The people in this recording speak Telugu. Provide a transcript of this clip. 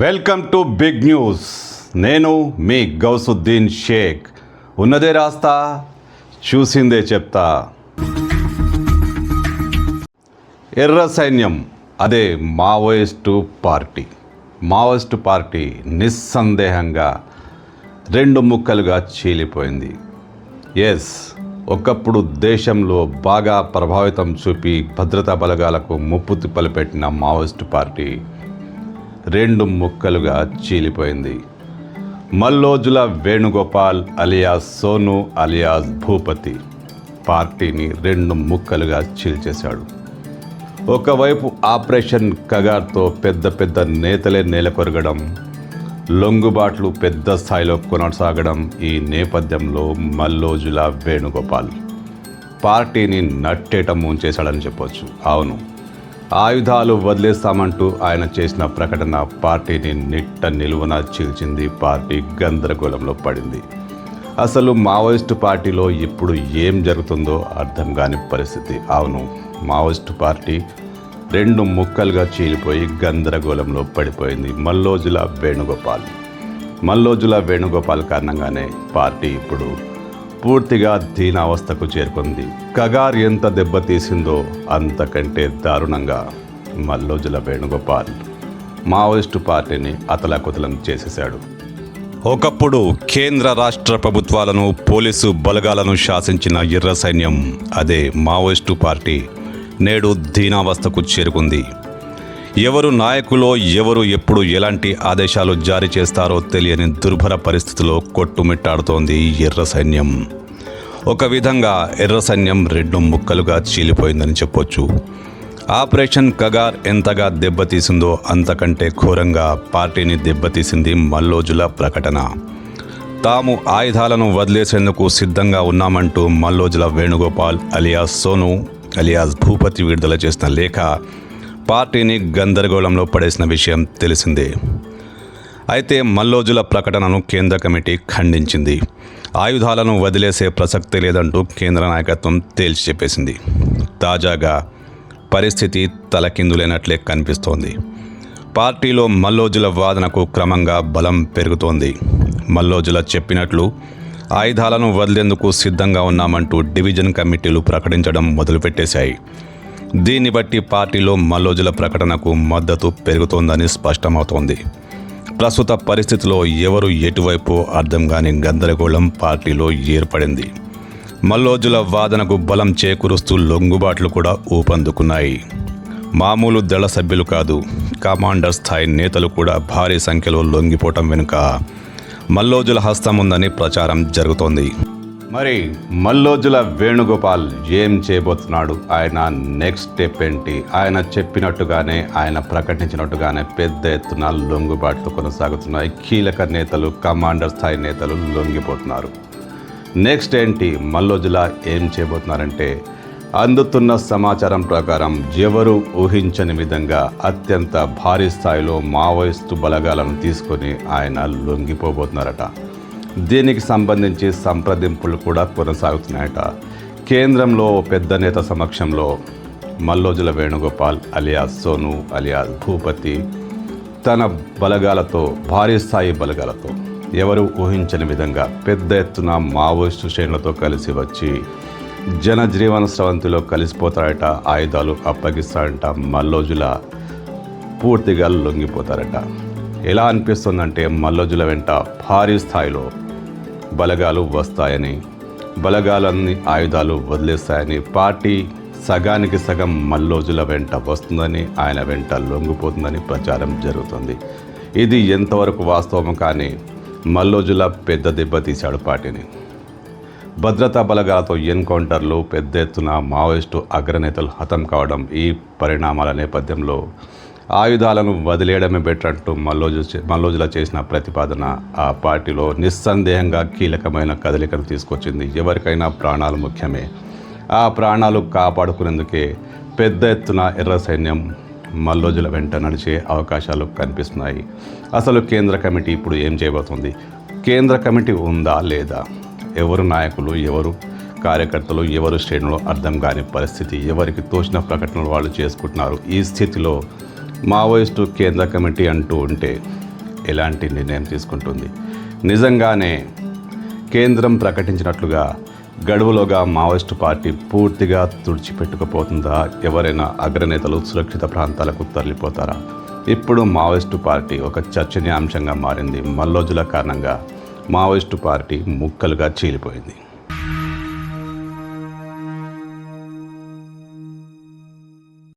Welcome to big news. నేను మీ గౌసుద్దీన్ షేక్. ఉన్నదే రాస్తా, చూసిందే చెప్తా. ఎర్ర సైన్యం అదే మావోయిస్టు పార్టీ నిస్సందేహంగా రెండు ముక్కలుగా చీలిపోయింది. ఒకప్పుడు దేశంలో బాగా ప్రభావితం చూపి భద్రతా బలగాలకు ముప్పు తిప్పలు పెట్టిన మావోయిస్టు పార్టీ రెండు ముక్కలుగా చీలిపోయింది. మల్లోజుల వేణుగోపాల్ అలియాస్ సోను అలియాస్ భూపతి పార్టీని రెండు ముక్కలుగా చీల్చేశాడు. ఒకవైపు ఆపరేషన్ కగార్తో పెద్ద నేతలే నేలకొరగడం, లొంగుబాట్లు పెద్ద స్థాయిలో కొనసాగడం. ఈ నేపథ్యంలో మల్లోజుల వేణుగోపాల్ పార్టీని నట్టేట ముంచేశాడని చెప్పొచ్చు. అవును, ఆయుధాలు వదిలేస్తామంటూ ఆయన చేసిన ప్రకటన పార్టీని నిట్ట నిలువున చీల్చింది. పార్టీ గందరగోళంలో పడింది. అసలు మావోయిస్టు పార్టీలో ఇప్పుడు ఏం జరుగుతుందో అర్థం కాని పరిస్థితి. అవును, మావోయిస్టు పార్టీ రెండు ముక్కలుగా చీలిపోయి గందరగోళంలో పడిపోయింది. మల్లోజుల వేణుగోపాల్ కారణంగానే పార్టీ ఇప్పుడు పూర్తిగా దీనావస్థకు చేరుకుంది. కగార్ ఎంత దెబ్బతీసిందో అంతకంటే దారుణంగా మల్లోజుల వేణుగోపాల్ మావోయిస్టు పార్టీని అతలాకుతలం చేసేశాడు. ఒకప్పుడు కేంద్ర రాష్ట్ర ప్రభుత్వాలను, పోలీసు బలగాలను శాసించిన ఎర్ర సైన్యం అదే మావోయిస్టు పార్టీ నేడు దీనావస్థకు చేరుకుంది. ఎవరు నాయకులో, ఎవరు ఎప్పుడు ఎలాంటి ఆదేశాలు జారీ చేస్తారో తెలియని దుర్భర పరిస్థితిలో కొట్టుమిట్టాడుతోంది ఎర్ర సైన్యం. ఒక విధంగా ఎర్ర సైన్యం రెండు ముక్కలుగా చీలిపోయిందని చెప్పొచ్చు. ఆపరేషన్ కగార్ ఎంతగా దెబ్బతీసిందో అంతకంటే ఘోరంగా పార్టీని దెబ్బతీసింది మల్లోజుల ప్రకటన. తాము ఆయుధాలను వదిలేసేందుకు సిద్ధంగా ఉన్నామంటూ మల్లోజుల వేణుగోపాల్ అలియాస్ సోను అలియాస్ భూపతి విడుదల చేసిన లేఖ పార్టీని గందరగోళంలో పడేసిన విషయం తెలిసిందే. అయితే మల్లోజుల ప్రకటనను కేంద్ర కమిటీ ఖండించింది. ఆయుధాలను వదిలేసే ప్రసక్తి లేదంటూ కేంద్ర నాయకత్వం తేల్చి చెప్పేసింది. తాజాగా పరిస్థితి తలకిందులైనట్లే కనిపిస్తోంది. పార్టీలో మల్లోజుల వాదనకు క్రమంగా బలం పెరుగుతోంది. మల్లోజుల చెప్పినట్లు ఆయుధాలను వదిలేందుకు సిద్ధంగా ఉన్నామంటూ డివిజన్ కమిటీలు ప్రకటించడం మొదలుపెట్టేశాయి. దీన్ని బట్టి పార్టీలో మల్లోజుల ప్రకటనకు మద్దతు పెరుగుతోందని స్పష్టమవుతోంది. ప్రస్తుత పరిస్థితిలో ఎవరు ఎటువైపు అర్థం కాని గందరగోళం పార్టీలో ఏర్పడింది. మల్లోజుల వాదనకు బలం చేకూరుస్తూ లొంగుబాట్లు కూడా ఊపందుకున్నాయి. మామూలు దళ సభ్యులు కాదు, కమాండర్ స్థాయి నేతలు కూడా భారీ సంఖ్యలో లొంగిపోవటం వెనుక మల్లోజుల హస్తం ఉందని ప్రచారం జరుగుతోంది. మరి మల్లోజుల వేణుగోపాల్ ఏం చేయబోతున్నాడు? ఆయన నెక్స్ట్ స్టెప్ ఏంటి? ఆయన చెప్పినట్టుగానే, ఆయన ప్రకటించినట్టుగానే పెద్ద ఎత్తున లొంగుబాట్లు కొనసాగుతున్నాయి. కీలక నేతలు, కమాండర్ స్థాయి నేతలు లొంగిపోతున్నారు. నెక్స్ట్ ఏంటి? మల్లోజుల ఏం చేయబోతున్నారంటే, అందుతున్న సమాచారం ప్రకారం ఎవరు ఊహించని విధంగా అత్యంత భారీ స్థాయిలో మావోయిస్టు బలగాలను తీసుకొని ఆయన లొంగిపోబోతున్నారట. దీనికి సంబంధించి సంప్రదింపులు కూడా కొనసాగుతున్నాయట. కేంద్రంలో పెద్ద నేత సమక్షంలో మల్లోజుల వేణుగోపాల్ అలియాస్ సోను అలియాస్ భూపతి తన బలగాలతో, భారీ స్థాయి బలగాలతో, ఎవరు ఊహించని విధంగా పెద్ద ఎత్తున మావోయిస్టు శ్రేణులతో కలిసి వచ్చి జనజీవన స్రవంతిలో కలిసిపోతారట. ఆయుధాలు అప్పగిస్తారట. మల్లోజుల పూర్తిగా లొంగిపోతారట. ఎలా అనిపిస్తుందంటే, మల్లోజుల వెంట భారీ స్థాయిలో బలగాలు వస్తాయని, బలగాలన్నీ ఆయుధాలు వదిలేస్తాయని, పార్టీ సగానికి సగం మల్లోజుల వెంట వస్తుందని, ఆయన వెంట లొంగిపోతుందని ప్రచారం జరుగుతుంది. ఇది ఎంతవరకు వాస్తవం కానీ మల్లోజుల పెద్ద దెబ్బతీశాడు పార్టీని. భద్రతా బలగాలతో ఎన్కౌంటర్లు, పెద్ద ఎత్తున మావోయిస్టు అగ్రనేతలు హతం కావడం, ఈ పరిణామాల నేపథ్యంలో ఆయుధాలను వదిలేయడమే బెటర్ అంటూ మల్లోజుల చేసిన ప్రతిపాదన ఆ పార్టీలో నిస్సందేహంగా కీలకమైన కదలికను తీసుకొచ్చింది. ఎవరికైనా ప్రాణాలు ముఖ్యమే. ఆ ప్రాణాలు కాపాడుకునేందుకే పెద్ద ఎత్తున ఎర్ర సైన్యం మల్లోజుల వెంట నడిచే అవకాశాలు కనిపిస్తున్నాయి. అసలు కేంద్ర కమిటీ ఇప్పుడు ఏం చేయబోతుంది? కేంద్ర కమిటీ ఉందా లేదా? ఎవరు నాయకులు, ఎవరు కార్యకర్తలు, ఎవరు శ్రేణులు అర్థం కాని పరిస్థితి. ఎవరికి తోచిన ప్రకటనలు వాళ్ళు చేసుకుంటున్నారు. ఈ స్థితిలో మావోయిస్టు కేంద్ర కమిటీ అంటూ ఉంటే ఎలాంటి నిర్ణయం తీసుకుంటుంది? నిజంగానే కేంద్రం ప్రకటించినట్లుగా గడువులోగా మావోయిస్టు పార్టీ పూర్తిగా తుడిచిపెట్టుకుపోతుందా? ఎవరైనా అగ్రనేతలు సురక్షిత ప్రాంతాలకు తరలిపోతారా? ఇప్పుడు మావోయిస్టు పార్టీ ఒక చర్చనీయాంశంగా మారింది. మల్లోజుల కారణంగా మావోయిస్టు పార్టీ ముక్కలుగా చీలిపోయింది.